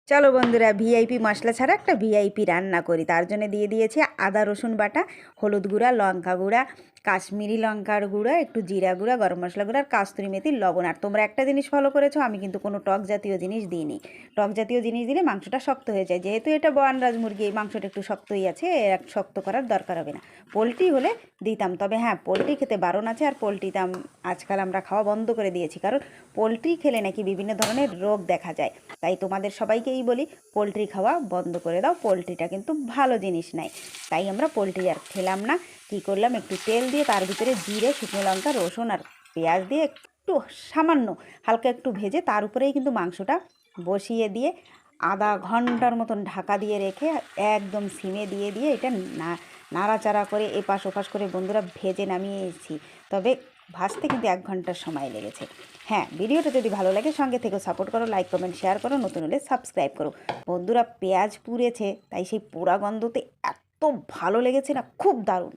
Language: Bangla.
চলো বন্ধুরা, ভিআইপি মশলা ছাড়া একটা ভিআইপি রান্না করি। তার জন্য দিয়ে দিয়েছি আদা রসুন বাটা, হলুদ গুঁড়া, লঙ্কা গুঁড়া, কাশ্মীরি লঙ্কার গুঁড়া, একটু জিরা গুঁড়া, গরম মশলা গুঁড়া আর কাস্তুরি মেথির লবণ। আর তোমরা একটা জিনিস ফলো করেছো, আমি কিন্তু কোনো টক জাতীয় জিনিস দিইনি। টক জাতীয় জিনিস দিলে মাংসটা শক্ত হয়ে যায়। যেহেতু এটা বনরাজ মুরগি, এই মাংসটা একটু শক্তই আছে, এক শক্ত করার দরকার হবে না। পোলট্রি হলে দিতাম, তবে হ্যাঁ, পোলট্রি খেতে বারণ আছে। আর পোলট্রিতে আজকাল আমরা খাওয়া বন্ধ করে দিয়েছি, কারণ পোলট্রি খেলে নাকি বিভিন্ন ধরনের রোগ দেখা যায়। তাই তোমাদের সবাইকেই বলি, পোলট্রি খাওয়া বন্ধ করে দাও। পোলট্রিটা কিন্তু ভালো জিনিস নাই। তাই আমরা পোলট্রি আর খেলাম না। কী করলাম, একটু তেল দিয়ে তার ভিতরে জিরে, শুকনো লঙ্কা, রসুন আর পেঁয়াজ দিয়ে একটু সামান্য হালকা একটু ভেজে তার উপরেই কিন্তু মাংসটা বসিয়ে দিয়ে আধা ঘন্টার মতন ঢাকা দিয়ে রেখে একদম সিমে দিয়ে দিয়ে এটা নাড়াচাড়া করে এপাশ ওপাশ করে বন্ধুরা ভেজে নামিয়েছি। তবে ভাজতে কিন্তু 1 ঘন্টার সময় লেগেছে। হ্যাঁ, ভিডিওটা যদি ভালো লাগে সঙ্গে থেকে সাপোর্ট করো, লাইক কমেন্ট শেয়ার করো, নতুন হলে সাবস্ক্রাইব করো। বন্ধুরা, পেঁয়াজ পুড়েছে, তাই সেই পোড়া গন্ধতে এত ভালো লেগেছে না, খুব দারুণ।